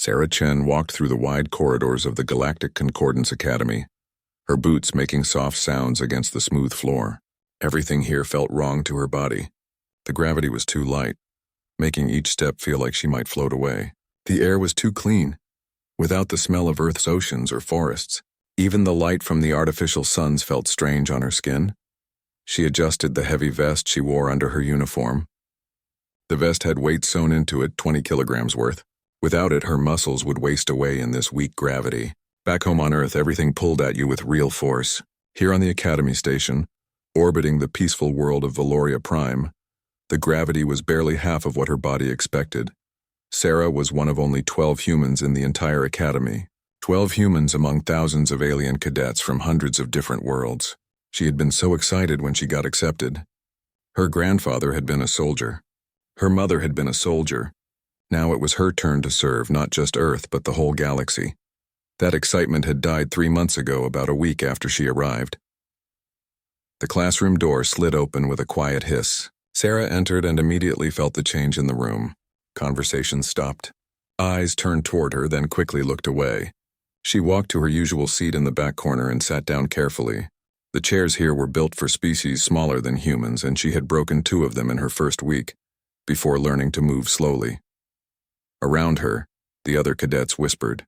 Sarah Chen walked through the wide corridors of the Galactic Concordance Academy, her boots making soft sounds against the smooth floor. Everything here felt wrong to her body. The gravity was too light, making each step feel like she might float away. The air was too clean, without the smell of Earth's oceans or forests. Even the light from the artificial suns felt strange on her skin. She adjusted the heavy vest she wore under her uniform. The vest had weight sewn into it, 20 kilograms worth. Without it, her muscles would waste away in this weak gravity. Back home on Earth, everything pulled at you with real force. Here on the Academy Station, orbiting the peaceful world of Valoria Prime, the gravity was barely half of what her body expected. Sarah was one of only 12 humans in the entire Academy. 12 humans among thousands of alien cadets from hundreds of different worlds. She had been so excited when she got accepted. Her grandfather had been a soldier. Her mother had been a soldier. Now it was her turn to serve not just Earth but the whole galaxy. That excitement had died 3 months ago, about a week after she arrived. The classroom door slid open with a quiet hiss. Sarah entered and immediately felt the change in the room. Conversation stopped. Eyes turned toward her, then quickly looked away. She walked to her usual seat in the back corner and sat down carefully. The chairs here were built for species smaller than humans, and she had broken 2 of them in her first week, before learning to move slowly. Around her, the other cadets whispered.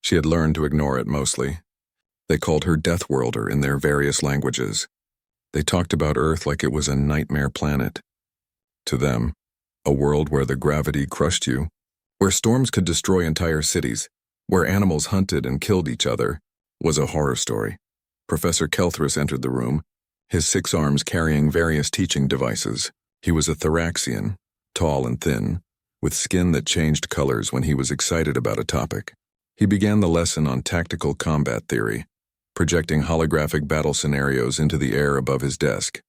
She had learned to ignore it mostly. They called her Deathworlder in their various languages. They talked about Earth like it was a nightmare planet. To them, a world where the gravity crushed you, where storms could destroy entire cities, where animals hunted and killed each other, was a horror story. Professor Kelthris entered the room, his 6 arms carrying various teaching devices. He was a Thoraxian, tall and thin, with skin that changed colors when he was excited about a topic. He began the lesson on tactical combat theory, projecting holographic battle scenarios into the air above his desk.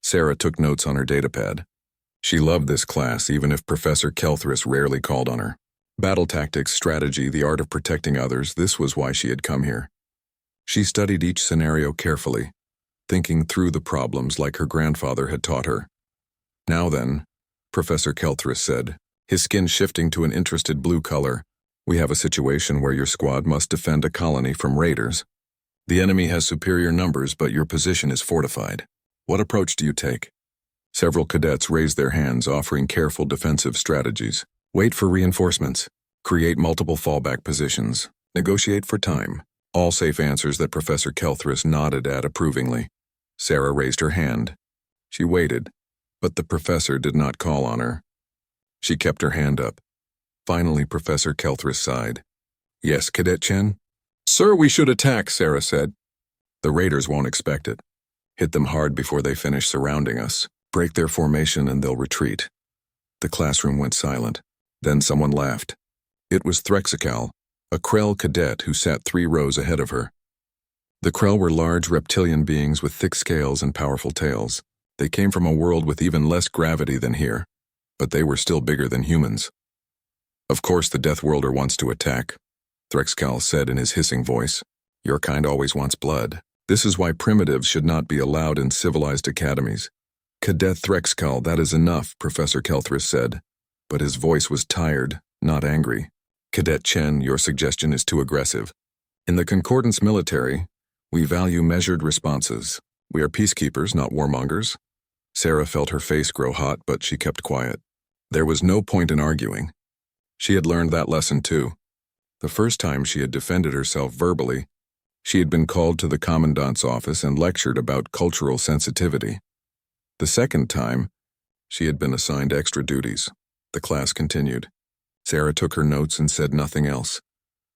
Sarah took notes on her datapad. She loved this class, even if Professor Kelthris rarely called on her. Battle tactics, strategy, the art of protecting others, this was why she had come here. She studied each scenario carefully, thinking through the problems like her grandfather had taught her. Now then, Professor Kelthris said, his skin shifting to an interested blue color, we have a situation where your squad must defend a colony from raiders. The enemy has superior numbers, but your position is fortified. What approach do you take? Several cadets raised their hands, offering careful defensive strategies. Wait for reinforcements. Create multiple fallback positions. Negotiate for time. All safe answers that Professor Kelthris nodded at approvingly. Sarah raised her hand. She waited, but the professor did not call on her. She kept her hand up. Finally, Professor Kelthris sighed. Yes, Cadet Chen? Sir, we should attack, Sarah said. The raiders won't expect it. Hit them hard before they finish surrounding us. Break their formation and they'll retreat. The classroom went silent. Then someone laughed. It was Threxikal, a Krell cadet who sat 3 rows ahead of her. The Krell were large reptilian beings with thick scales and powerful tails. They came from a world with even less gravity than here, but they were still bigger than humans. Of course the Deathworlder wants to attack, Threxikal said in his hissing voice. Your kind always wants blood. This is why primitives should not be allowed in civilized academies. Cadet Threxikal, that is enough, Professor Kelthris said, but his voice was tired, not angry. Cadet Chen, your suggestion is too aggressive. In the Concordance military, we value measured responses. We are peacekeepers, not warmongers. Sarah felt her face grow hot, but she kept quiet. There was no point in arguing. She had learned that lesson too. The first time she had defended herself verbally, she had been called to the commandant's office and lectured about cultural sensitivity. The second time, she had been assigned extra duties. The class continued. Sarah took her notes and said nothing else.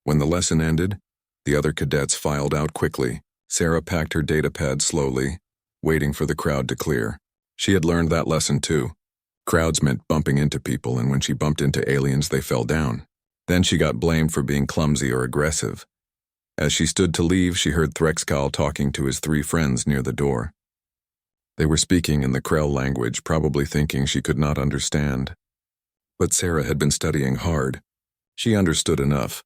When the lesson ended, the other cadets filed out quickly. Sarah packed her datapad slowly, waiting for the crowd to clear. She had learned that lesson too. Crowds meant bumping into people, and when she bumped into aliens, they fell down. Then she got blamed for being clumsy or aggressive. As she stood to leave, she heard Threxikal talking to his 3 friends near the door. They were speaking in the Krell language, probably thinking she could not understand. But Sarah had been studying hard. She understood enough.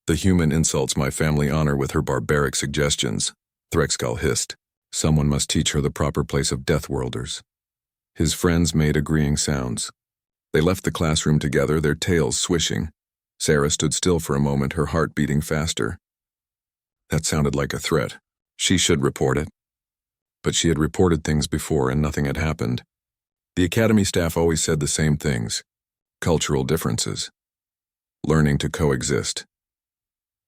The human insults my family honor with her barbaric suggestions, Threxikal hissed. Someone must teach her the proper place of Deathworlders. His friends made agreeing sounds. They left the classroom together, their tails swishing. Sarah stood still for a moment, her heart beating faster. That sounded like a threat. She should report it. But she had reported things before and nothing had happened. The academy staff always said the same things. Cultural differences. Learning to coexist.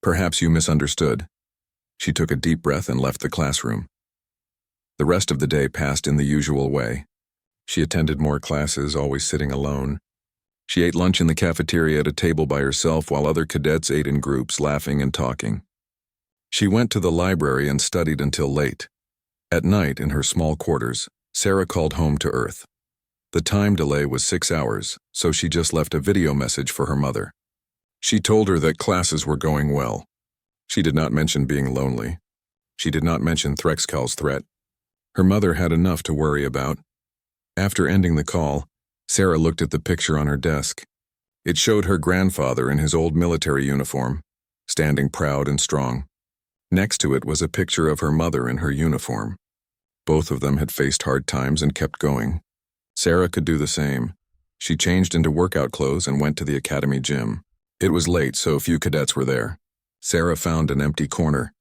Perhaps you misunderstood. She took a deep breath and left the classroom. The rest of the day passed in the usual way. She attended more classes, always sitting alone. She ate lunch in the cafeteria at a table by herself while other cadets ate in groups, laughing and talking. She went to the library and studied until late. At night, in her small quarters, Sarah called home to Earth. The time delay was 6 hours, so she just left a video message for her mother. She told her that classes were going well. She did not mention being lonely. She did not mention Threxcal's threat. Her mother had enough to worry about. After ending the call, Sarah looked at the picture on her desk. It showed her grandfather in his old military uniform, standing proud and strong. Next to it was a picture of her mother in her uniform. Both of them had faced hard times and kept going. Sarah could do the same. She changed into workout clothes and went to the academy gym. It was late, so few cadets were there. Sarah found an empty corner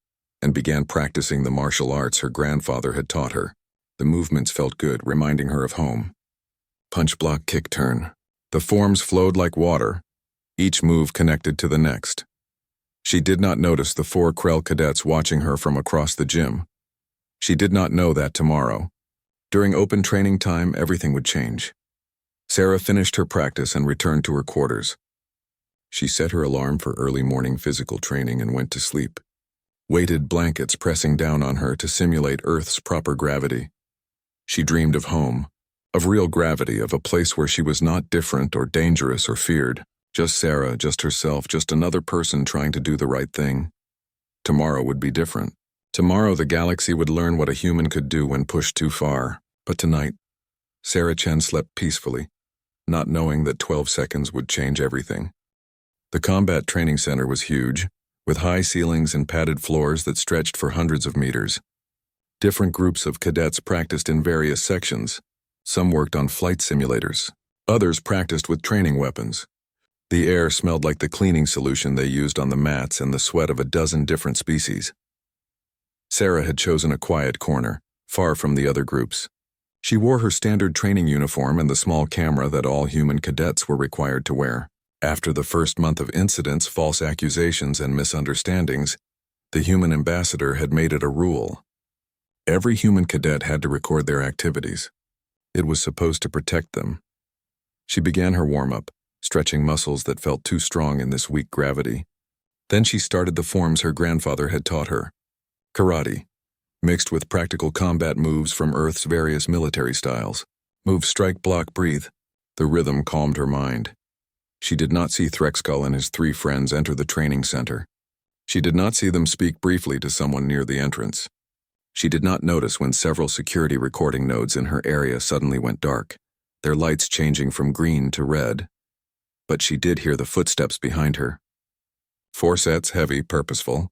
and began practicing the martial arts her grandfather had taught her. The movements felt good, reminding her of home. Punch, block, kick, turn. The forms flowed like water, each move connected to the next. She did not notice the 4 Krell cadets watching her from across the gym. She did not know that tomorrow, during open training time, everything would change. Sarah finished her practice and returned to her quarters. She set her alarm for early morning physical training and went to sleep. Weighted blankets pressing down on her to simulate Earth's proper gravity. She dreamed of home, of real gravity, of a place where she was not different or dangerous or feared. Just Sarah, just herself, just another person trying to do the right thing. Tomorrow would be different. Tomorrow the galaxy would learn what a human could do when pushed too far. But tonight, Sarah Chen slept peacefully, not knowing that 12 seconds would change everything. The combat training center was huge, with high ceilings and padded floors that stretched for hundreds of meters. Different groups of cadets practiced in various sections. Some worked on flight simulators. Others practiced with training weapons. The air smelled like the cleaning solution they used on the mats and the sweat of a dozen different species. Sarah had chosen a quiet corner, far from the other groups. She wore her standard training uniform and the small camera that all human cadets were required to wear. After the first month of incidents, false accusations, and misunderstandings, the human ambassador had made it a rule. Every human cadet had to record their activities. It was supposed to protect them. She began her warm-up, stretching muscles that felt too strong in this weak gravity. Then she started the forms her grandfather had taught her. Karate, mixed with practical combat moves from Earth's various military styles. Move, strike, block, breathe. The rhythm calmed her mind. She did not see Threxcal and his 3 friends enter the training center. She did not see them speak briefly to someone near the entrance. She did not notice when several security recording nodes in her area suddenly went dark, their lights changing from green to red. But she did hear the footsteps behind her. 4 sets, heavy, purposeful.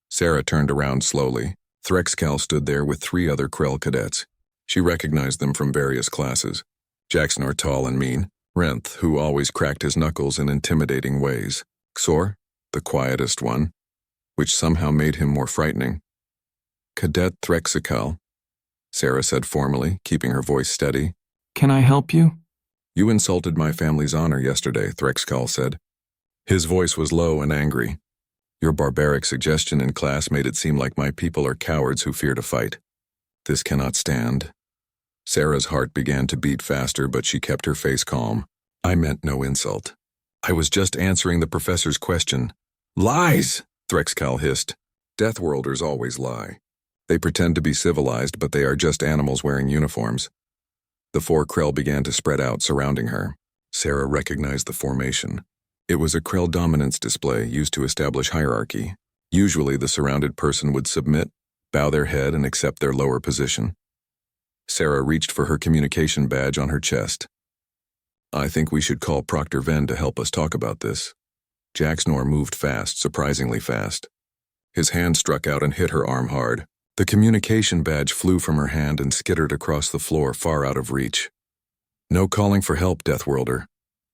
Sarah turned around slowly. Threxcal stood there with 3 other Krell cadets. She recognized them from various classes. Jaxnor, tall and mean. Renth, who always cracked his knuckles in intimidating ways. Xor, the quietest one, which somehow made him more frightening. Cadet Threxcal, Sarah said formally, keeping her voice steady. Can I help you? You insulted my family's honor yesterday, Threxcal said. His voice was low and angry. Your barbaric suggestion in class made it seem like my people are cowards who fear to fight. This cannot stand. Sarah's heart began to beat faster, but she kept her face calm. I meant no insult. I was just answering the professor's question. Lies! Threxcal hissed. Deathworlders always lie. They pretend to be civilized, but they are just animals wearing uniforms. The 4 Krell began to spread out, surrounding her. Sarah recognized the formation. It was a Krell dominance display used to establish hierarchy. Usually the surrounded person would submit, bow their head, and accept their lower position. Sarah reached for her communication badge on her chest. I think we should call Proctor Venn to help us talk about this. Jaxnor moved fast, surprisingly fast. His hand struck out and hit her arm hard. The communication badge flew from her hand and skittered across the floor, far out of reach. No calling for help, Deathworlder,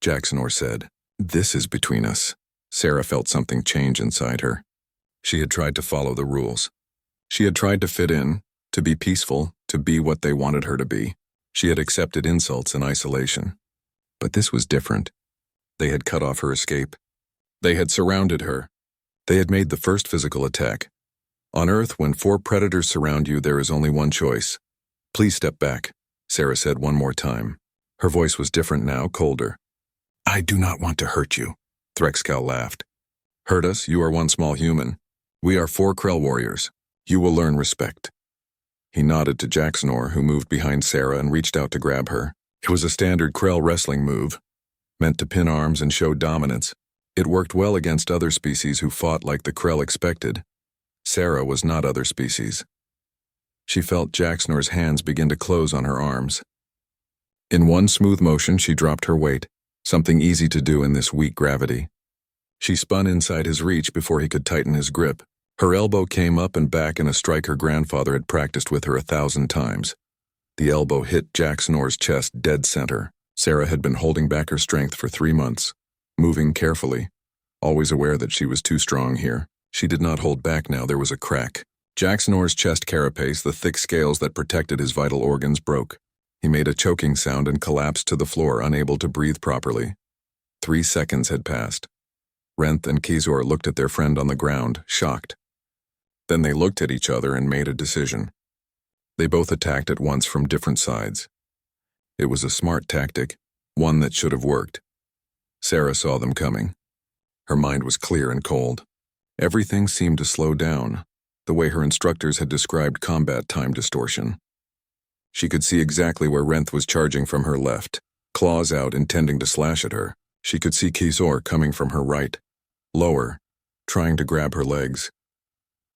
Jaxnor said. This is between us. Sarah felt something change inside her. She had tried to follow the rules. She had tried to fit in, to be peaceful, to be what they wanted her to be. She had accepted insults and isolation. But this was different. They had cut off her escape. They had surrounded her. They had made the first physical attack. On Earth, when 4 predators surround you, there is only one choice. Please step back, Sarah said one more time. Her voice was different now, colder. I do not want to hurt you, Threxcal laughed. Hurt us? You are one small human. We are 4 Krell warriors. You will learn respect. He nodded to Jacksnor, who moved behind Sarah and reached out to grab her. It was a standard Krell wrestling move, meant to pin arms and show dominance. It worked well against other species who fought like the Krell expected. Sarah was not other species. She felt Jacksnor's hands begin to close on her arms. In one smooth motion, she dropped her weight, something easy to do in this weak gravity. She spun inside his reach before he could tighten his grip. Her elbow came up and back in a strike her grandfather had practiced with her 1,000 times. The elbow hit Jacksnor's chest dead center. Sarah had been holding back her strength for 3 months, moving carefully, always aware that she was too strong here. She did not hold back now. There was a crack. Jacksnor's chest carapace, the thick scales that protected his vital organs, broke. He made a choking sound and collapsed to the floor, unable to breathe properly. 3 seconds had passed. Renth and Kizor looked at their friend on the ground, shocked. Then they looked at each other and made a decision. They both attacked at once from different sides. It was a smart tactic, one that should have worked. Sarah saw them coming. Her mind was clear and cold. Everything seemed to slow down, the way her instructors had described combat time distortion. She could see exactly where Renth was charging from her left, claws out intending to slash at her. She could see Kizor coming from her right, lower, trying to grab her legs.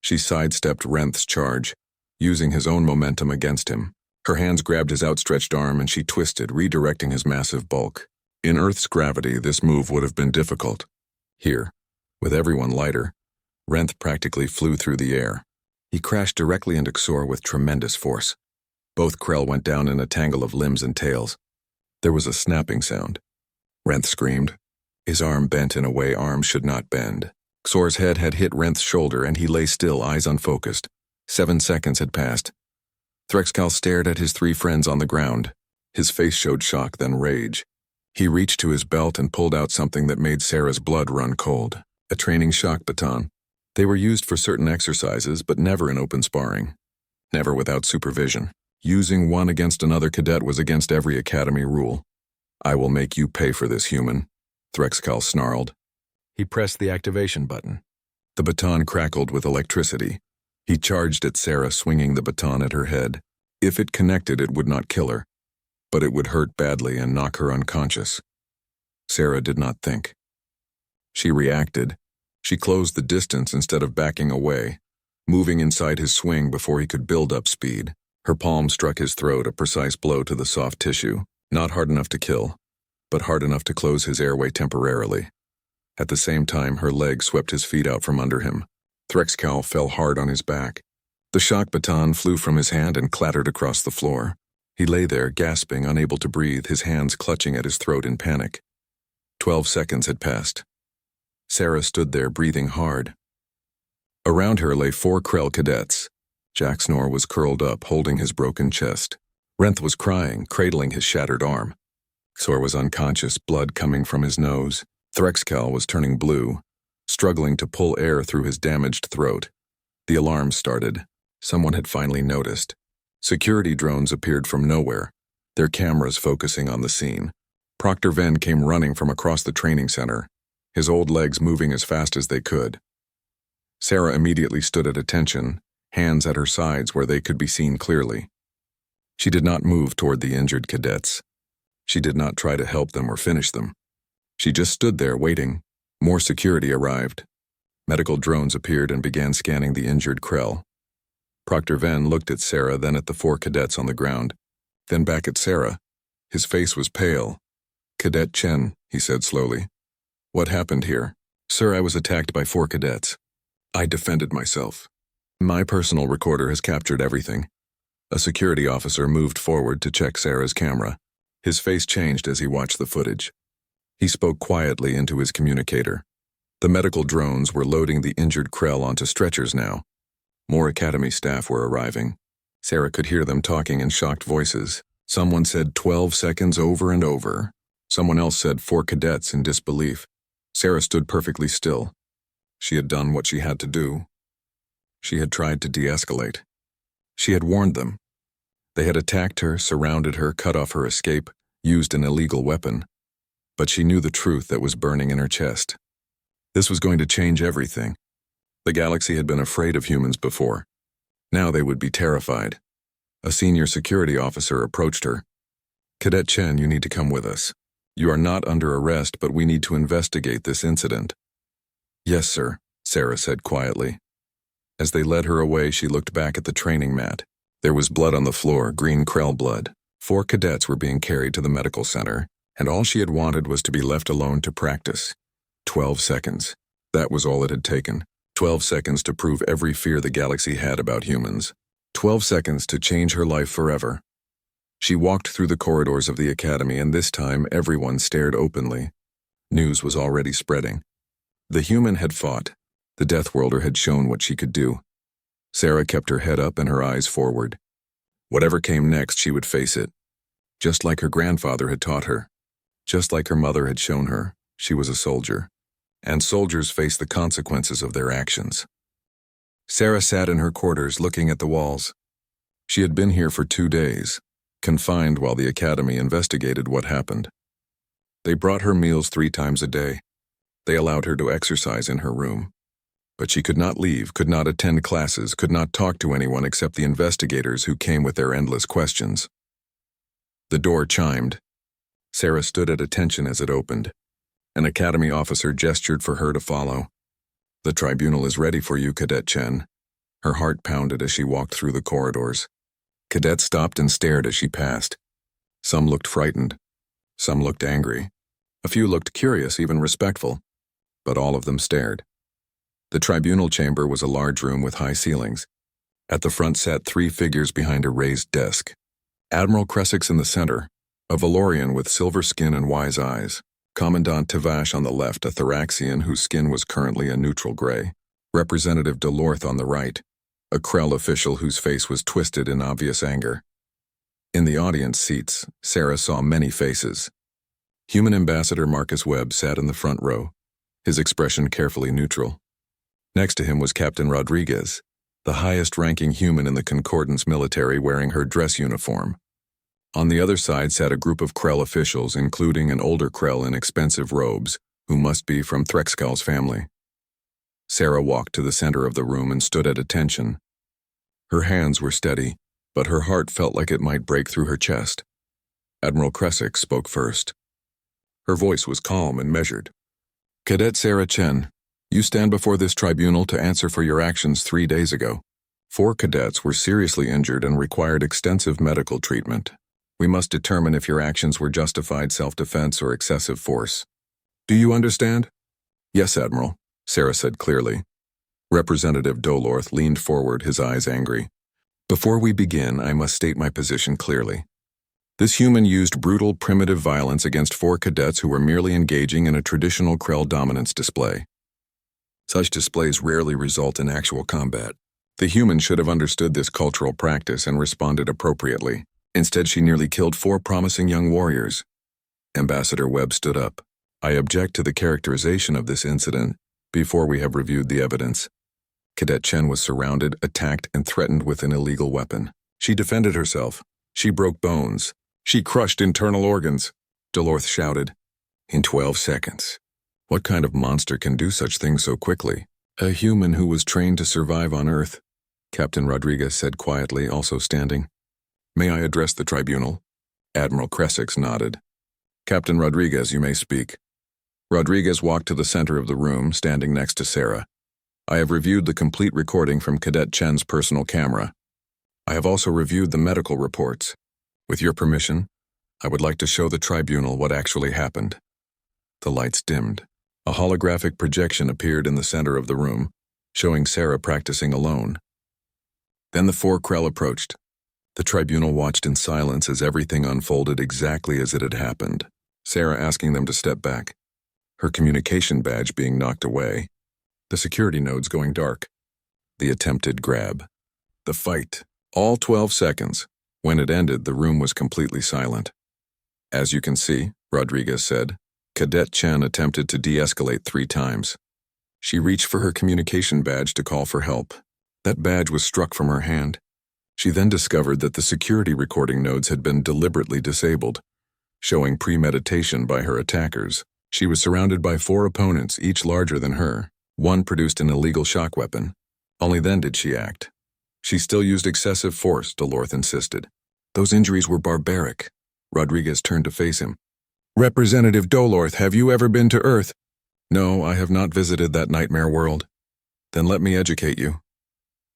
She sidestepped Renth's charge, using his own momentum against him. Her hands grabbed his outstretched arm and she twisted, redirecting his massive bulk. In Earth's gravity, this move would have been difficult. Here, with everyone lighter, Renth practically flew through the air. He crashed directly into Xor with tremendous force. Both Krell went down in a tangle of limbs and tails. There was a snapping sound. Renth screamed. His arm bent in a way arms should not bend. Xor's head had hit Renth's shoulder and he lay still, eyes unfocused. 7 seconds had passed. Threxcal stared at his 3 friends on the ground. His face showed shock, then rage. He reached to his belt and pulled out something that made Sarah's blood run cold. A training shock baton. They were used for certain exercises, but never in open sparring. Never without supervision. Using one against another cadet was against every academy rule. I will make you pay for this, human, Threxcal snarled. He pressed the activation button. The baton crackled with electricity. He charged at Sarah, swinging the baton at her head. If it connected, it would not kill her, but it would hurt badly and knock her unconscious. Sarah did not think. She reacted. She closed the distance instead of backing away, moving inside his swing before he could build up speed. Her palm struck his throat, a precise blow to the soft tissue, not hard enough to kill, but hard enough to close his airway temporarily. At the same time, her leg swept his feet out from under him. Threxcal fell hard on his back. The shock baton flew from his hand and clattered across the floor. He lay there, gasping, unable to breathe, his hands clutching at his throat in panic. 12 seconds had passed. Sarah stood there, breathing hard. Around her lay 4 Krell cadets. Jacksnor was curled up, holding his broken chest. Renth was crying, cradling his shattered arm. Xor was unconscious, blood coming from his nose. Threxcal was turning blue, struggling to pull air through his damaged throat. The alarm started. Someone had finally noticed. Security drones appeared from nowhere, their cameras focusing on the scene. Proctor Venn came running from across the training center, his old legs moving as fast as they could. Sarah immediately stood at attention, hands at her sides where they could be seen clearly. She did not move toward the injured cadets. She did not try to help them or finish them. She just stood there waiting. More security arrived. Medical drones appeared and began scanning the injured Krell. Proctor Venn looked at Sarah, then at the 4 cadets on the ground, then back at Sarah. His face was pale. Cadet Chen, he said slowly. What happened here? Sir, I was attacked by 4 cadets. I defended myself. My personal recorder has captured everything. A security officer moved forward to check Sarah's camera. His face changed as he watched the footage. He spoke quietly into his communicator. The medical drones were loading the injured Krell onto stretchers now. More Academy staff were arriving. Sarah could hear them talking in shocked voices. Someone said 12 seconds over and over. Someone else said 4 cadets in disbelief. Sarah stood perfectly still. She had done what she had to do. She had tried to de-escalate. She had warned them. They had attacked her, surrounded her, cut off her escape, used an illegal weapon. But she knew the truth that was burning in her chest. This was going to change everything. The galaxy had been afraid of humans before. Now they would be terrified. A senior security officer approached her. "Cadet Chen, you need to come with us. You are not under arrest, but we need to investigate this incident." "Yes, sir," Sarah said quietly. As they led her away, she looked back at the training mat. There was blood on the floor, green Krell blood. 4 cadets were being carried to the medical center, and all she had wanted was to be left alone to practice. 12 seconds. That was all it had taken. 12 seconds to prove every fear the galaxy had about humans. 12 seconds to change her life forever. She walked through the corridors of the academy, and this time everyone stared openly. News was already spreading. The human had fought. The Deathworlder had shown what she could do. Sarah kept her head up and her eyes forward. Whatever came next, she would face it. Just like her grandfather had taught her. Just like her mother had shown her, she was a soldier. And soldiers face the consequences of their actions. Sarah sat in her quarters looking at the walls. She had been here for 2 days, confined while the academy investigated what happened. They brought her meals 3 times a day. They allowed her to exercise in her room. But she could not leave, could not attend classes, could not talk to anyone except the investigators who came with their endless questions. The door chimed. Sarah stood at attention as it opened. An academy officer gestured for her to follow. "The tribunal is ready for you, Cadet Chen." Her heart pounded as she walked through the corridors. Cadets stopped and stared as she passed. Some looked frightened. Some looked angry. A few looked curious, even respectful. But all of them stared. The tribunal chamber was a large room with high ceilings. At the front sat 3 figures behind a raised desk. Admiral Cressix in the center, a Valorian with silver skin and wise eyes. Commandant Tavash on the left, a Thoraxian whose skin was currently a neutral gray. Representative Delorth on the right, a Krell official whose face was twisted in obvious anger. In the audience seats, Sarah saw many faces. Human Ambassador Marcus Webb sat in the front row, his expression carefully neutral. Next to him was Captain Rodriguez, the highest-ranking human in the Concordance military wearing her dress uniform. On the other side sat a group of Krell officials, including an older Krell in expensive robes, who must be from Threxkal's family. Sarah walked to the center of the room and stood at attention. Her hands were steady, but her heart felt like it might break through her chest. Admiral Cressix spoke first. Her voice was calm and measured. "Cadet Sarah Chen, you stand before this tribunal to answer for your actions 3 days ago. 4 cadets were seriously injured and required extensive medical treatment. We must determine if your actions were justified self-defense or excessive force. Do you understand?" "Yes, Admiral," Sarah said clearly. Representative Delorth leaned forward, his eyes angry. "Before we begin, I must state my position clearly. This human used brutal, primitive violence against 4 cadets who were merely engaging in a traditional Krell dominance display. Such displays rarely result in actual combat. The human should have understood this cultural practice and responded appropriately. Instead, she nearly killed 4 promising young warriors." Ambassador Webb stood up. "I object to the characterization of this incident before we have reviewed the evidence." Cadet Chen was surrounded, attacked, and threatened with an illegal weapon. She defended herself. She broke bones. She crushed internal organs. Delorth shouted. "In 12 seconds. What kind of monster can do such things so quickly?" "A human who was trained to survive on Earth," Captain Rodriguez said quietly, also standing. "May I address the tribunal?" Admiral Cressix nodded. "Captain Rodriguez, you may speak." Rodriguez walked to the center of the room, standing next to Sarah. "I have reviewed the complete recording from Cadet Chen's personal camera. I have also reviewed the medical reports. With your permission, I would like to show the tribunal what actually happened." The lights dimmed. A holographic projection appeared in the center of the room, showing Sarah practicing alone. Then the 4 Krell approached. The tribunal watched in silence as everything unfolded exactly as it had happened, Sarah asking them to step back. her communication badge being knocked away, the security nodes going dark, the attempted grab, the fight, all 12 seconds. When it ended, the room was completely silent. As you can see, Rodriguez said, Cadet Chen attempted to de-escalate 3 times. She reached for her communication badge to call for help. That badge was struck from her hand. She then discovered that the security recording nodes had been deliberately disabled, showing premeditation by her attackers. She was surrounded by 4 opponents, each larger than her. One produced an illegal shock weapon. Only then did she act. She still used excessive force, Delorth insisted. Those injuries were barbaric. Rodriguez turned to face him. Representative Dolorth, have you ever been to Earth? No, I have not visited that nightmare world. Then let me educate you.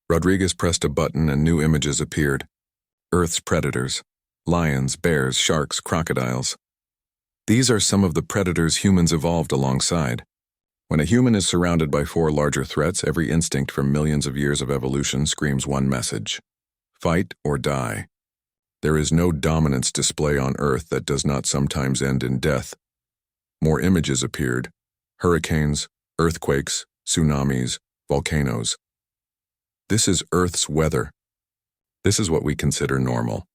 Rodriguez pressed a button and new images appeared. Earth's predators. Lions, bears, sharks, crocodiles. These are some of the predators humans evolved alongside. When a human is surrounded by 4 larger threats, every instinct from millions of years of evolution screams one message: fight or die. There is no dominance display on Earth that does not sometimes end in death. More images appeared: hurricanes, earthquakes, tsunamis, volcanoes. This is Earth's weather. This is what we consider normal.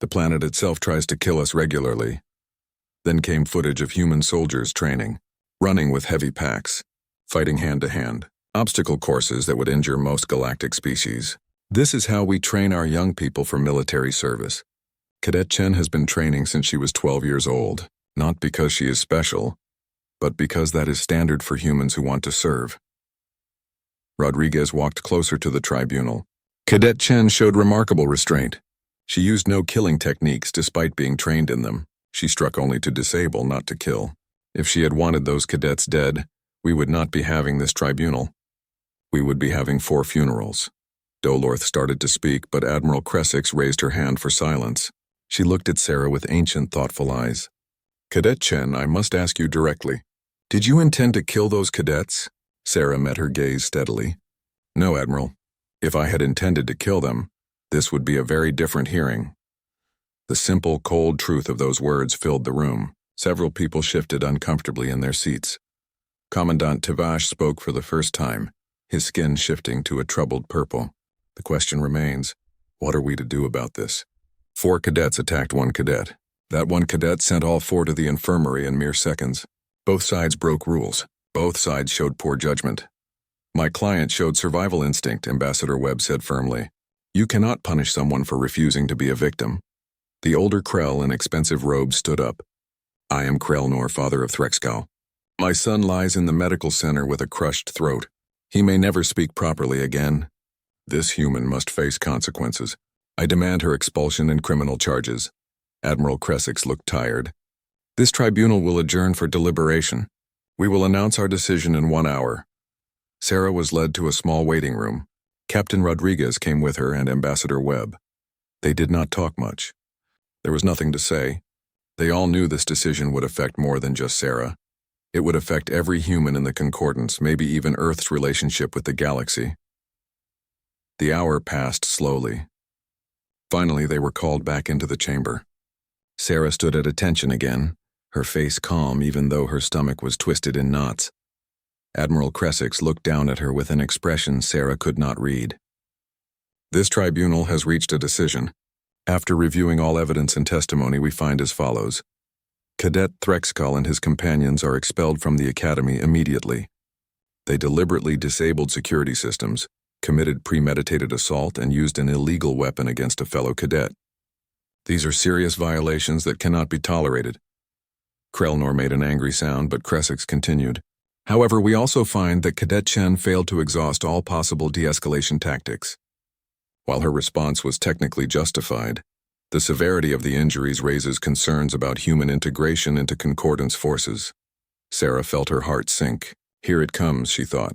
The planet itself tries to kill us regularly. Then came footage of human soldiers training, running with heavy packs, fighting hand-to-hand, obstacle courses that would injure most galactic species. This is how we train our young people for military service. Cadet Chen has been training since she was 12 years old, not because she is special, but because that is standard for humans who want to serve. Rodriguez walked closer to the tribunal. Cadet Chen showed remarkable restraint. She used no killing techniques despite being trained in them. She struck only to disable, not to kill. If she had wanted those cadets dead, we would not be having this tribunal. We would be having 4 funerals. Dolorth started to speak, but Admiral Cressix raised her hand for silence. She looked at Sarah with ancient, thoughtful eyes. Cadet Chen, I must ask you directly. Did you intend to kill those cadets? Sarah met her gaze steadily. No, Admiral. If I had intended to kill them, this would be a very different hearing. The simple, cold truth of those words filled the room. Several people shifted uncomfortably in their seats. Commandant Tivash spoke for the first time, his skin shifting to a troubled purple. The question remains, what are we to do about this? 4 cadets attacked 1 cadet. That 1 cadet sent all 4 to the infirmary in mere seconds. Both sides broke rules. Both sides showed poor judgment. My client showed survival instinct, Ambassador Webb said firmly. You cannot punish someone for refusing to be a victim. The older Krell in expensive robes stood up. I am Krellnor, father of Threxkal. My son lies in the medical center with a crushed throat. He may never speak properly again. This human must face consequences. I demand her expulsion and criminal charges. Admiral Cressix looked tired. This tribunal will adjourn for deliberation. We will announce our decision in 1 hour. Sarah was led to a small waiting room. Captain Rodriguez came with her and Ambassador Webb. They did not talk much. There was nothing to say. They all knew this decision would affect more than just Sarah. It would affect every human in the Concordance, maybe even Earth's relationship with the galaxy. The hour passed slowly. Finally, they were called back into the chamber. Sarah stood at attention again, her face calm even though her stomach was twisted in knots. Admiral Cressix looked down at her with an expression Sarah could not read. This tribunal has reached a decision. After reviewing all evidence and testimony, we find as follows. Cadet Threxkal and his companions are expelled from the academy immediately. They deliberately disabled security systems, committed premeditated assault, and used an illegal weapon against a fellow cadet. These are serious violations that cannot be tolerated. Krellnor made an angry sound, but Cressix continued. However, we also find that Cadet Chen failed to exhaust all possible de-escalation tactics. While her response was technically justified, the severity of the injuries raises concerns about human integration into Concordance forces. Sarah felt her heart sink. Here it comes, she thought.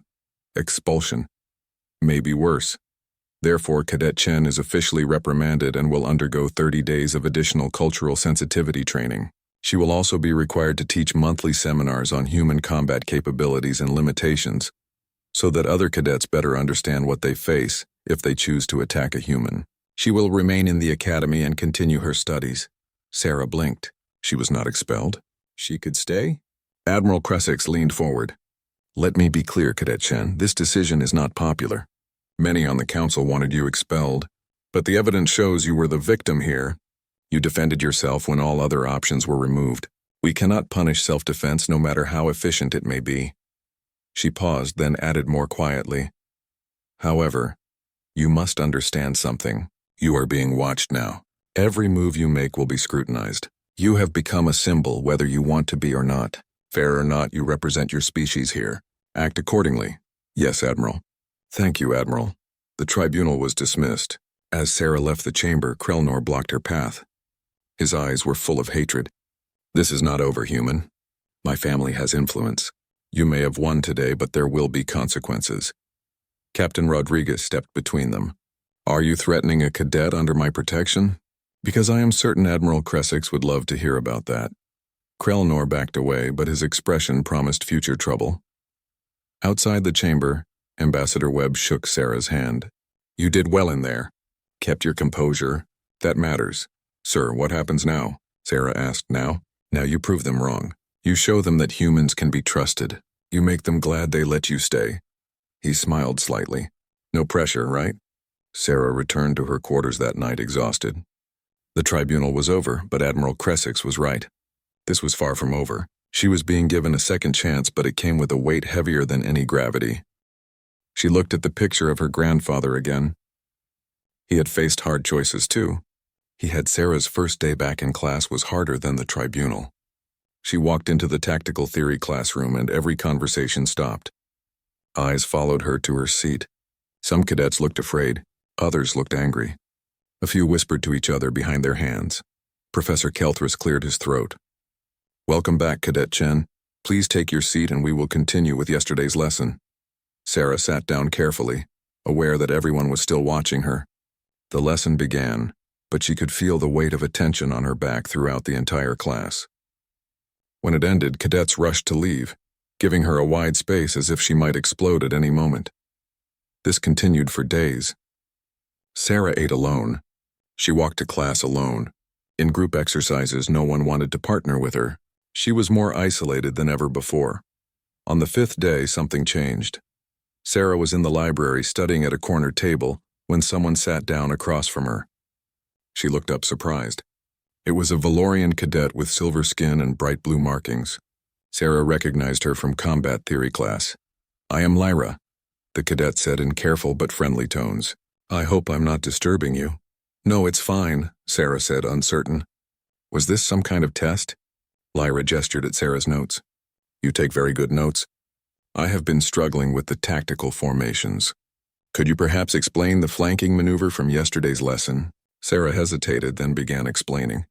Expulsion. Maybe worse. Therefore, Cadet Chen is officially reprimanded and will undergo 30 days of additional cultural sensitivity training. She will also be required to teach monthly seminars on human combat capabilities and limitations, so that other cadets better understand what they face if they choose to attack a human. She will remain in the academy and continue her studies. Sarah blinked. She was not expelled. She could stay? Admiral Crescix leaned forward. Let me be clear, Cadet Chen, this decision is not popular. Many on the council wanted you expelled, but the evidence shows you were the victim here. You defended yourself when all other options were removed. We cannot punish self-defense no matter how efficient it may be. She paused, then added more quietly. However, you must understand something. You are being watched now. Every move you make will be scrutinized. You have become a symbol whether you want to be or not. Fair or not, you represent your species here. Act accordingly. Yes, Admiral. Thank you, Admiral. The tribunal was dismissed. As Sarah left the chamber, Krelnor blocked her path. His eyes were full of hatred. This is not over, human. My family has influence. You may have won today, but there will be consequences. Captain Rodriguez stepped between them. Are you threatening a cadet under my protection? Because I am certain Admiral Crescix would love to hear about that. Krelnor backed away, but his expression promised future trouble. Outside the chamber, Ambassador Webb shook Sarah's hand. You did well in there. Kept your composure. That matters. Sir, what happens now? Sarah asked. Now you prove them wrong. You show them that humans can be trusted. You make them glad they let you stay. He smiled slightly. No pressure, right? Sarah returned to her quarters that night exhausted. The tribunal was over, but Admiral Crescix was right. This was far from over. She was being given a second chance, but it came with a weight heavier than any gravity. She looked at the picture of her grandfather again. He had faced hard choices too. He had Sarah's first day back in class was harder than the tribunal. She walked into the tactical theory classroom and every conversation stopped. Eyes followed her to her seat. Some cadets looked afraid, others looked angry. A few whispered to each other behind their hands. Professor Kelthris cleared his throat. Welcome back, Cadet Chen. Please take your seat and we will continue with yesterday's lesson. Sarah sat down carefully, aware that everyone was still watching her. The lesson began, but she could feel the weight of attention on her back throughout the entire class. When it ended, cadets rushed to leave, giving her a wide space as if she might explode at any moment. This continued for days. Sarah ate alone. She walked to class alone. In group exercises, no one wanted to partner with her. She was more isolated than ever before. On the 5th day, something changed. Sarah was in the library studying at a corner table when someone sat down across from her. She looked up surprised. It was a Valorian cadet with silver skin and bright blue markings. Sarah recognized her from combat theory class. I am Lyra, the cadet said in careful but friendly tones. I hope I'm not disturbing you. No, it's fine, Sarah said, uncertain. Was this some kind of test? Lyra gestured at Sarah's notes. You take very good notes. I have been struggling with the tactical formations. Could you perhaps explain the flanking maneuver from yesterday's lesson? Sarah hesitated, then began explaining.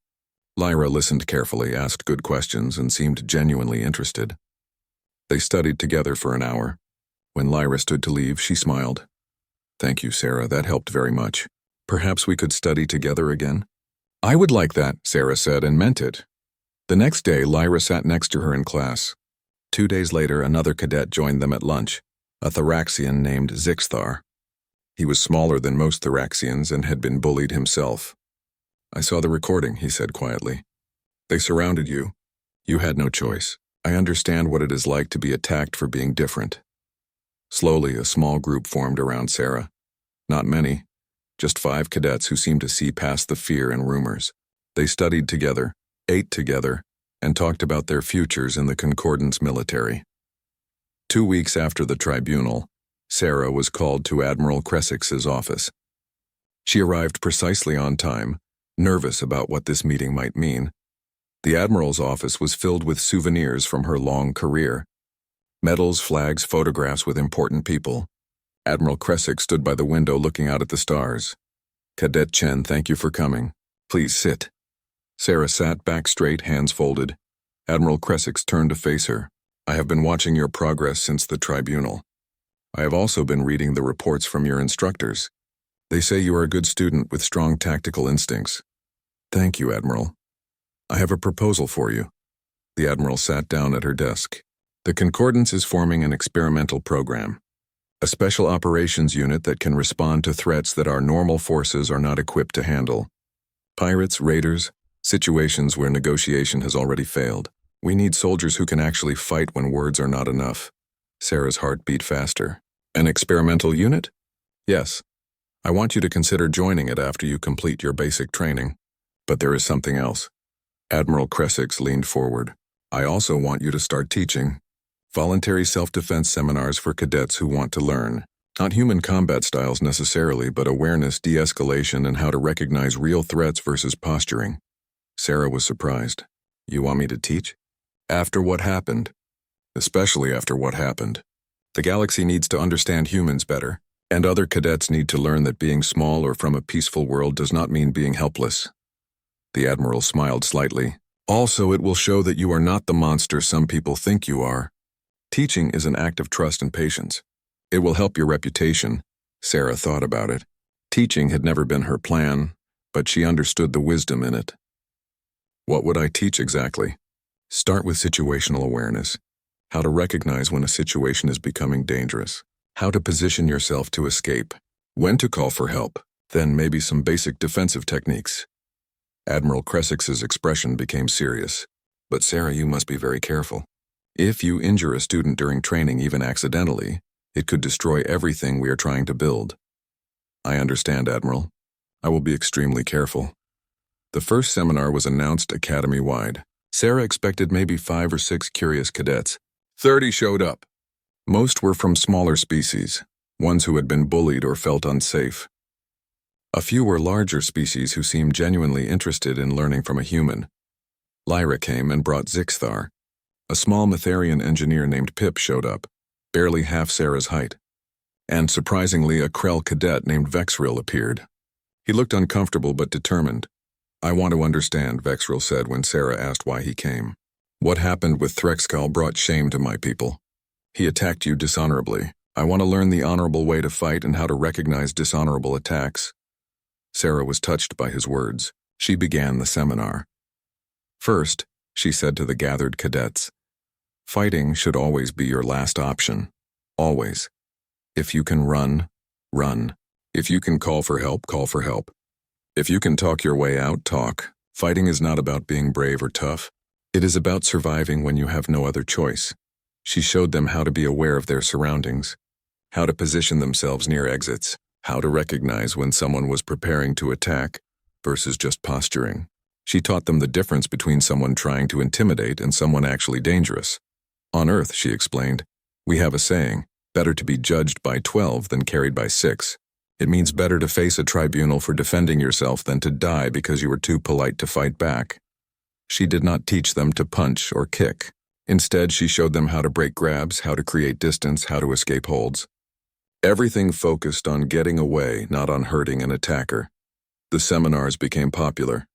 Lyra listened carefully, asked good questions, and seemed genuinely interested. They studied together for an hour. When Lyra stood to leave, she smiled. Thank you, Sarah, that helped very much. Perhaps we could study together again? I would like that, Sarah said, and meant it. The next day, Lyra sat next to her in class. 2 days later, another cadet joined them at lunch, a Thoraxian named Zixthar. He was smaller than most Thoraxians and had been bullied himself. I saw the recording, he said quietly. They surrounded you. You had no choice. I understand what it is like to be attacked for being different. Slowly, a small group formed around Sarah. Not many, just 5 cadets who seemed to see past the fear and rumors. They studied together, ate together, and talked about their futures in the Concordance military. 2 weeks after the tribunal, Sarah was called to Admiral Crescix's office. She arrived precisely on time, nervous about what this meeting might mean. The Admiral's office was filled with souvenirs from her long career. Medals, flags, photographs with important people. Admiral Crescix stood by the window looking out at the stars. Cadet Chen, thank you for coming. Please sit. Sarah sat back straight, hands folded. Admiral Crescix turned to face her. I have been watching your progress since the tribunal. I have also been reading the reports from your instructors. They say you are a good student with strong tactical instincts. Thank you, Admiral. I have a proposal for you. The Admiral sat down at her desk. The Concordance is forming an experimental program. A special operations unit that can respond to threats that our normal forces are not equipped to handle. Pirates, raiders, situations where negotiation has already failed. We need soldiers who can actually fight when words are not enough. Sarah's heart beat faster. An experimental unit? Yes. I want you to consider joining it after you complete your basic training. But there is something else. Admiral Cressix leaned forward. I also want you to start teaching. Voluntary self-defense seminars for cadets who want to learn. Not human combat styles necessarily, but awareness, de-escalation, and how to recognize real threats versus posturing. Sarah was surprised. You want me to teach? After what happened? Especially after what happened. The galaxy needs to understand humans better, and other cadets need to learn that being small or from a peaceful world does not mean being helpless. The Admiral smiled slightly. Also, it will show that you are not the monster some people think you are. Teaching is an act of trust and patience. It will help your reputation. Sarah thought about it. Teaching had never been her plan, but she understood the wisdom in it. What would I teach exactly? Start with situational awareness. How to recognize when a situation is becoming dangerous. How to position yourself to escape. When to call for help. Then maybe some basic defensive techniques. Admiral Cressix's expression became serious. But Sarah, you must be very careful. If you injure a student during training, even accidentally, it could destroy everything we are trying to build. I understand, Admiral. I will be extremely careful. The first seminar was announced academy-wide. Sarah expected maybe 5 or 6 curious cadets. 30 showed up. Most were from smaller species, ones who had been bullied or felt unsafe. A few were larger species who seemed genuinely interested in learning from a human. Lyra came and brought Zixthar. A small Matharian engineer named Pip showed up, barely half Sarah's height. And surprisingly, a Krell cadet named Vexril appeared. He looked uncomfortable but determined. I want to understand, Vexril said when Sarah asked why he came. What happened with Threxkal brought shame to my people. He attacked you dishonorably. I want to learn the honorable way to fight and how to recognize dishonorable attacks. Sarah was touched by his words. She began the seminar. First, she said to the gathered cadets, fighting should always be your last option. Always. If you can run, run. If you can call for help, call for help. If you can talk your way out, talk. Fighting is not about being brave or tough. It is about surviving when you have no other choice. She showed them how to be aware of their surroundings, how to position themselves near exits, how to recognize when someone was preparing to attack versus just posturing. She taught them the difference between someone trying to intimidate and someone actually dangerous. On Earth, she explained, we have a saying, better to be judged by 12 than carried by 6. It means better to face a tribunal for defending yourself than to die because you were too polite to fight back. She did not teach them to punch or kick. Instead, she showed them how to break grabs, how to create distance, how to escape holds. Everything focused on getting away, not on hurting an attacker. The seminars became popular.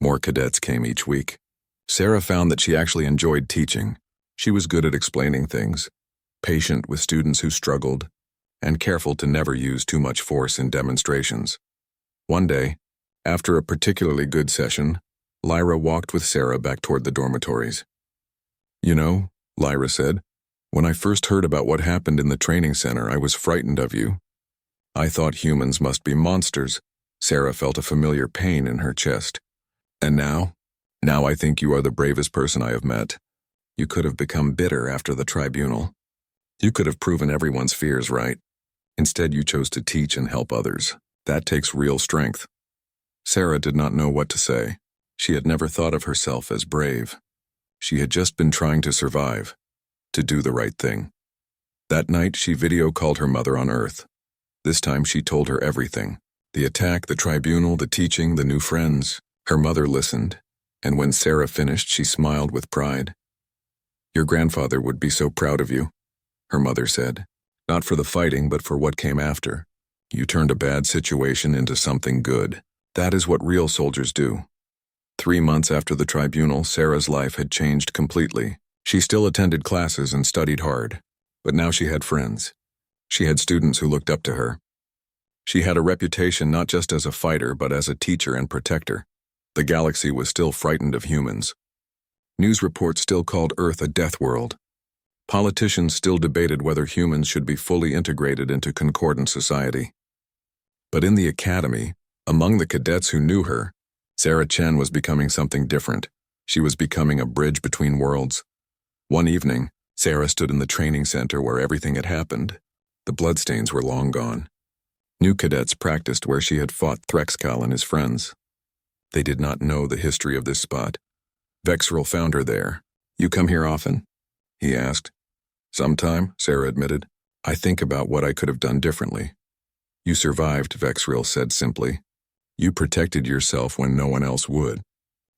More cadets came each week. Sarah found that she actually enjoyed teaching. She was good at explaining things, patient with students who struggled, and careful to never use too much force in demonstrations. One day, after a particularly good session, Lyra walked with Sarah back toward the dormitories. You know, Lyra said, when I first heard about what happened in the training center, I was frightened of you. I thought humans must be monsters. Sarah felt a familiar pain in her chest. And now? Now I think you are the bravest person I have met. You could have become bitter after the tribunal. You could have proven everyone's fears right. Instead, you chose to teach and help others. That takes real strength. Sarah did not know what to say. She had never thought of herself as brave. She had just been trying to survive, to do the right thing. That night, she video called her mother on Earth. This time, she told her everything. The attack, the tribunal, the teaching, the new friends. Her mother listened, and when Sarah finished, she smiled with pride. Your grandfather would be so proud of you, her mother said. Not for the fighting, but for what came after. You turned a bad situation into something good. That is what real soldiers do. 3 months after the tribunal, Sarah's life had changed completely. She still attended classes and studied hard, but now she had friends. She had students who looked up to her. She had a reputation not just as a fighter, but as a teacher and protector. The galaxy was still frightened of humans. News reports still called Earth a death world. Politicians still debated whether humans should be fully integrated into concordant society. But in the academy, among the cadets who knew her, Sarah Chen was becoming something different. She was becoming a bridge between worlds. One evening, Sarah stood in the training center where everything had happened. The bloodstains were long gone. New cadets practiced where she had fought Threxcal and his friends. They did not know the history of this spot. Vexril found her there. "You come here often?" he asked. "Sometime," Sarah admitted. "I think about what I could have done differently." "You survived," Vexril said simply. "You protected yourself when no one else would.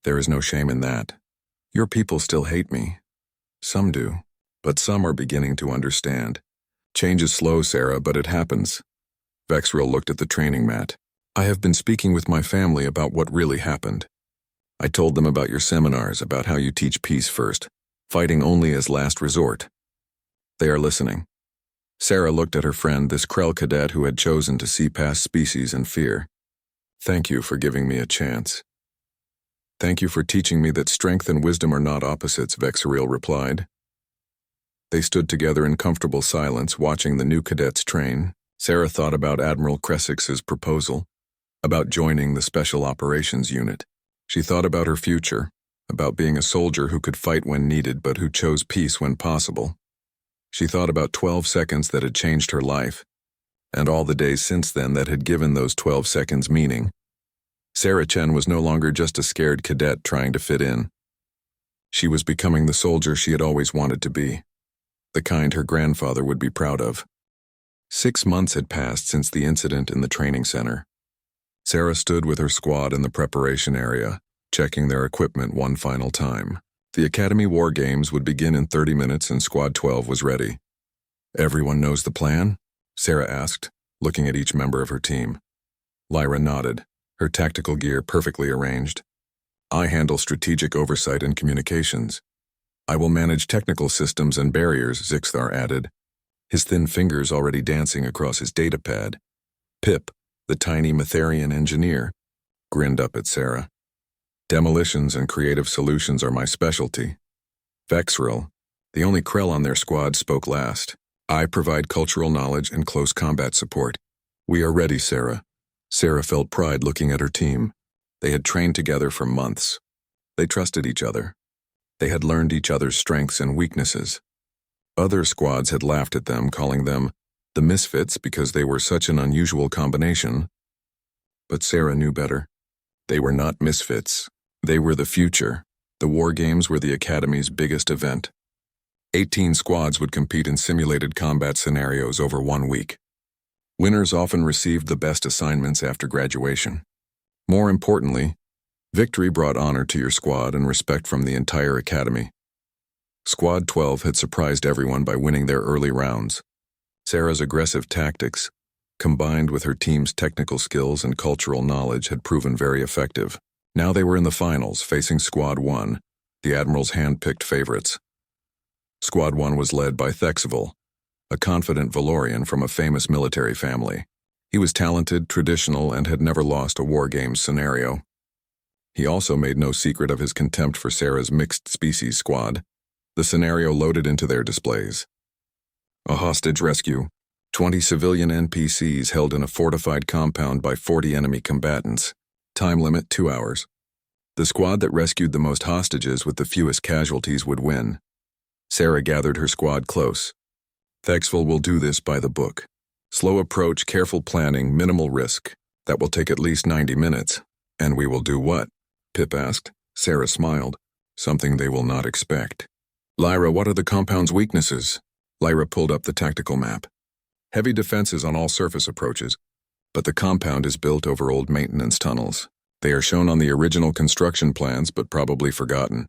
There is no shame in that. Your people still hate me. Some do, but some are beginning to understand. Change is slow, Sarah, but it happens." Vexril looked at the training mat. "I have been speaking with my family about what really happened. I told them about your seminars, about how you teach peace first, fighting only as last resort. They are listening." Sarah looked at her friend, this Krell cadet who had chosen to see past species and fear. "Thank you for giving me a chance." "Thank you for teaching me that strength and wisdom are not opposites," Vexril replied. They stood together in comfortable silence, watching the new cadets train. Sarah thought about Admiral Kressix's proposal, about joining the Special Operations Unit. She thought about her future, about being a soldier who could fight when needed but who chose peace when possible. She thought about 12 seconds that had changed her life, and all the days since then that had given those 12 seconds meaning. Sarah Chen was no longer just a scared cadet trying to fit in. She was becoming the soldier she had always wanted to be, the kind her grandfather would be proud of. 6 months had passed since the incident in the training center. Sarah stood with her squad in the preparation area, checking their equipment one final time. The Academy War Games would begin in 30 minutes and Squad 12 was ready. "Everyone knows the plan?" Sarah asked, looking at each member of her team. Lyra nodded, her tactical gear perfectly arranged. "I handle strategic oversight and communications. I will manage technical systems and barriers," Zixthar added, his thin fingers already dancing across his datapad. Pip, the tiny Matharian engineer, grinned up at Sarah. "Demolitions and creative solutions are my specialty." Vexril, the only Krell on their squad, spoke last. "I provide cultural knowledge and close combat support." "We are ready, Sarah." Sarah felt pride looking at her team. They had trained together for months. They trusted each other. They had learned each other's strengths and weaknesses. Other squads had laughed at them, calling them the misfits because they were such an unusual combination. But Sarah knew better. They were not misfits. They were the future. The War Games were the Academy's biggest event. 18 squads would compete in simulated combat scenarios over 1 week. Winners often received the best assignments after graduation. More importantly, victory brought honor to your squad and respect from the entire Academy. Squad 12 had surprised everyone by winning their early rounds. Sarah's aggressive tactics, combined with her team's technical skills and cultural knowledge, had proven very effective. Now they were in the finals, facing Squad 1, the Admiral's hand-picked favorites. Squad 1 was led by Thexville, a confident Valorian from a famous military family. He was talented, traditional, and had never lost a War Games scenario. He also made no secret of his contempt for Sarah's mixed-species squad. The scenario loaded into their displays. A hostage rescue. 20 civilian NPCs held in a fortified compound by 40 enemy combatants. Time limit 2 hours. The squad that rescued the most hostages with the fewest casualties would win. Sarah gathered her squad close. "Thexville will do this by the book. Slow approach, careful planning, minimal risk. That will take at least 90 minutes. And we will do what?" Pip asked. Sarah smiled. "Something they will not expect." "Lyra, what are the compound's weaknesses?" Lyra pulled up the tactical map. "Heavy defenses on all surface approaches, but the compound is built over old maintenance tunnels. They are shown on the original construction plans but probably forgotten."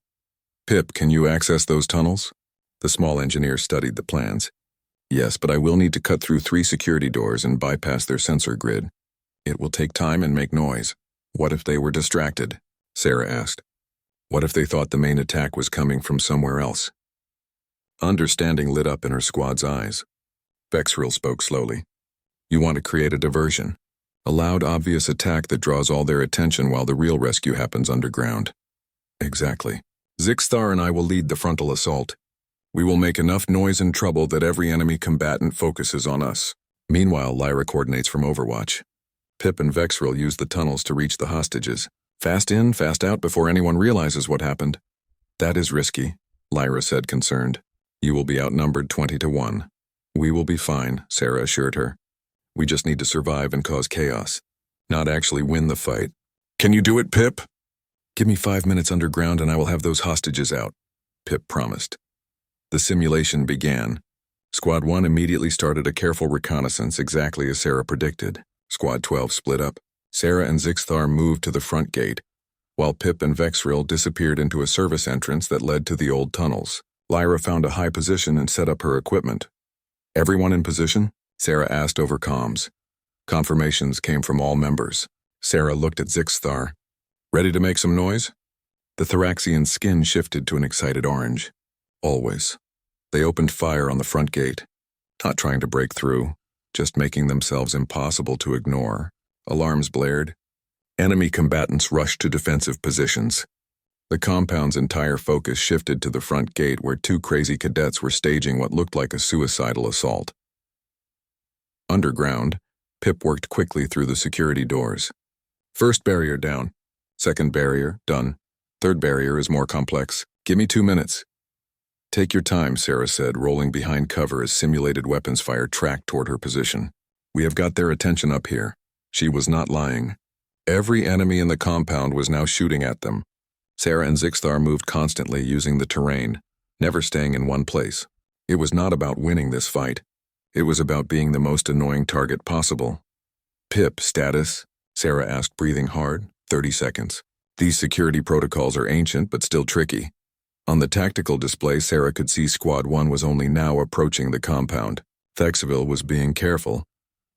"Pip, can you access those tunnels?" The small engineer studied the plans. "Yes, but I will need to cut through 3 security doors and bypass their sensor grid. It will take time and make noise." "What if they were distracted?" Sarah asked. "What if they thought the main attack was coming from somewhere else?" Understanding lit up in her squad's eyes. Vexril spoke slowly. "You want to create a diversion. A loud, obvious attack that draws all their attention while the real rescue happens underground." "Exactly. Zixthar and I will lead the frontal assault. We will make enough noise and trouble that every enemy combatant focuses on us. Meanwhile, Lyra coordinates from Overwatch. Pip and Vexril use the tunnels to reach the hostages. Fast in, fast out before anyone realizes what happened." That is risky, Lyra said, concerned. You will be outnumbered 20-1. We will be fine, Sarah assured her. We just need to survive and cause chaos, not actually win the fight. Can you do it, Pip? Give me 5 minutes underground and I will have those hostages out, Pip promised. The simulation began. Squad 1 immediately started a careful reconnaissance exactly as Sarah predicted. Squad 12 split up. Sarah and Zixthar moved to the front gate, while Pip and Vexril disappeared into a service entrance that led to the old tunnels. Lyra found a high position and set up her equipment. Everyone in position? Sarah asked over comms. Confirmations came from all members. Sarah looked at Zixthar. Ready to make some noise? The Thoraxian's skin shifted to an excited orange. Always. They opened fire on the front gate, not trying to break through, just making themselves impossible to ignore. Alarms blared. Enemy combatants rushed to defensive positions. The compound's entire focus shifted to the front gate where 2 crazy cadets were staging what looked like a suicidal assault. Underground, Pip worked quickly through the security doors. First barrier down. Second barrier, done. Third barrier is more complex. Give me 2 minutes. Take your time, Sarah said, rolling behind cover as simulated weapons fire tracked toward her position. We have got their attention up here. She was not lying. Every enemy in the compound was now shooting at them. Sarah and Zixthar moved constantly using the terrain, never staying in one place. It was not about winning this fight. It was about being the most annoying target possible. Pip, status? Sarah asked, breathing hard. 30 seconds. These security protocols are ancient but still tricky. On the tactical display, Sarah could see Squad 1 was only now approaching the compound. Thexville was being careful,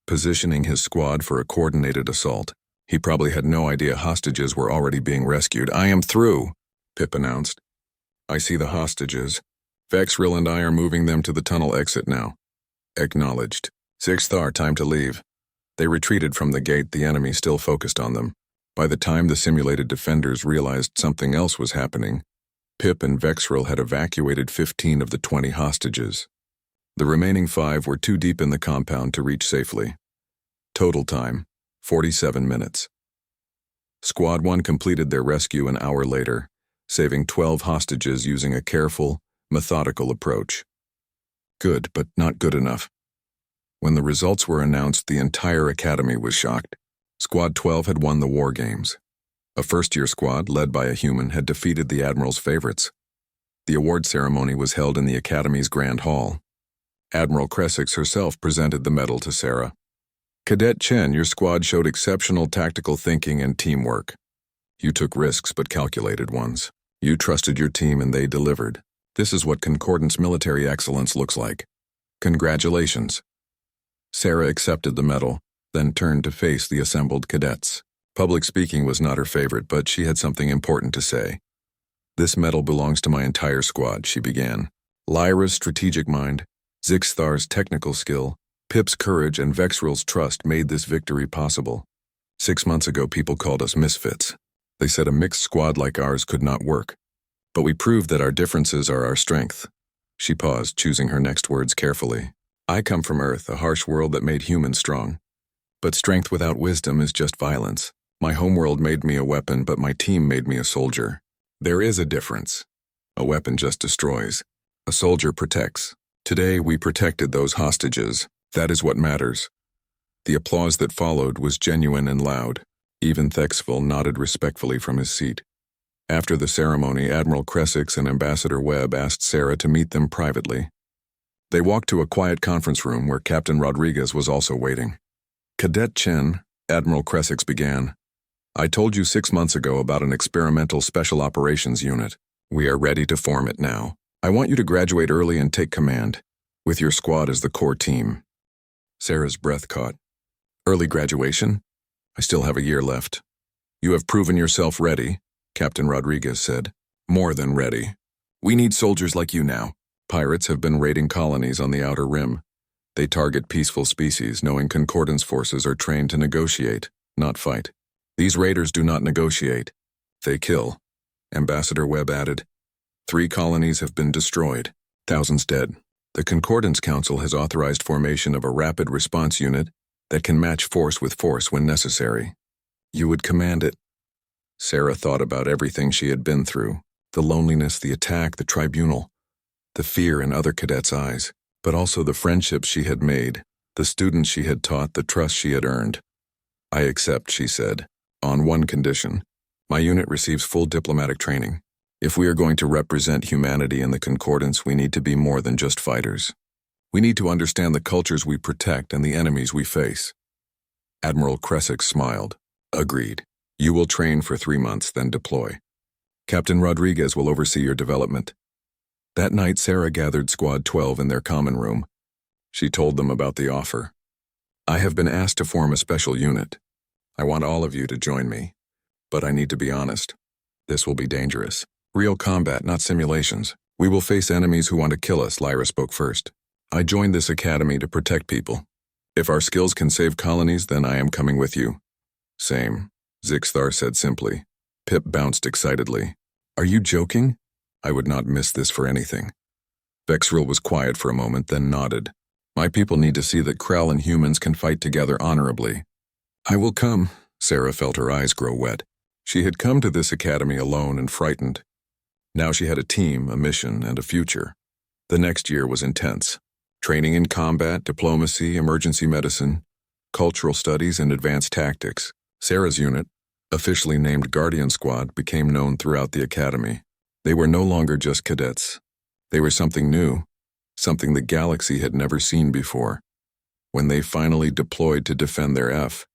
positioning his squad for a coordinated assault. He probably had no idea hostages were already being rescued. I am through, Pip announced. I see the hostages. Vexril and I are moving them to the tunnel exit now. Acknowledged. Zixthar, time to leave. They retreated from the gate, the enemy still focused on them. By the time the simulated defenders realized something else was happening, Pip and Vexril had evacuated 15 of the 20 hostages. The remaining 5 were too deep in the compound to reach safely. Total time, 47 minutes. Squad 1 completed their rescue an hour later, saving 12 hostages using a careful, methodical approach. Good, but not good enough. When the results were announced, the entire academy was shocked. Squad 12 had won the war games. A first-year squad, led by a human, had defeated the Admiral's favorites. The award ceremony was held in the Academy's Grand Hall. Admiral Cressix herself presented the medal to Sarah. Cadet Chen, your squad showed exceptional tactical thinking and teamwork. You took risks but calculated ones. You trusted your team and they delivered. This is what Concordance military excellence looks like. Congratulations. Sarah accepted the medal, then turned to face the assembled cadets. Public speaking was not her favorite, but she had something important to say. This medal belongs to my entire squad, she began. Lyra's strategic mind, Zixthar's technical skill, Pip's courage, and Vexril's trust made this victory possible. 6 months ago, people called us misfits. They said a mixed squad like ours could not work. But we proved that our differences are our strength. She paused, choosing her next words carefully. I come from Earth, a harsh world that made humans strong. But strength without wisdom is just violence. My homeworld made me a weapon, but my team made me a soldier. There is a difference. A weapon just destroys. A soldier protects. Today, we protected those hostages. That is what matters. The applause that followed was genuine and loud. Even Thexville nodded respectfully from his seat. After the ceremony, Admiral Cressix and Ambassador Webb asked Sarah to meet them privately. They walked to a quiet conference room where Captain Rodriguez was also waiting. Cadet Chen, Admiral Cressix began. I told you 6 months ago about an experimental special operations unit. We are ready to form it now. I want you to graduate early and take command, with your squad as the core team. Sarah's breath caught. Early graduation? I still have a year left. You have proven yourself ready, Captain Rodriguez said. More than ready. We need soldiers like you now. Pirates have been raiding colonies on the outer rim. They target peaceful species, knowing Concordance forces are trained to negotiate, not fight. These raiders do not negotiate. They kill. Ambassador Webb added. 3 colonies have been destroyed. Thousands dead. The Concordance Council has authorized formation of a rapid response unit that can match force with force when necessary. You would command it. Sarah thought about everything she had been through. The loneliness, the attack, the tribunal, the fear in other cadets' eyes, but also the friendships she had made, the students she had taught, the trust she had earned. I accept, she said, on one condition. My unit receives full diplomatic training. If we are going to represent humanity in the Concordance, we need to be more than just fighters. We need to understand the cultures we protect and the enemies we face. Admiral Kresick smiled. Agreed. You will train for 3 months, then deploy. Captain Rodriguez will oversee your development. That night, Sarah gathered Squad 12 in their common room. She told them about the offer. I have been asked to form a special unit. I want all of you to join me. But I need to be honest. This will be dangerous. Real combat, not simulations. We will face enemies who want to kill us, Lyra spoke first. I joined this academy to protect people. If our skills can save colonies, then I am coming with you. Same, Zixthar said simply. Pip bounced excitedly. Are you joking? I would not miss this for anything. Vexril was quiet for a moment, then nodded. My people need to see that Krell and humans can fight together honorably. I will come. Sarah felt her eyes grow wet. She had come to this academy alone and frightened. Now she had a team, a mission, and a future. The next year was intense. Training in combat, diplomacy, emergency medicine, cultural studies, and advanced tactics. Sarah's unit, officially named Guardian Squad, became known throughout the academy. They were no longer just cadets. They were something new, something the galaxy had never seen before. When they finally deployed to defend their F,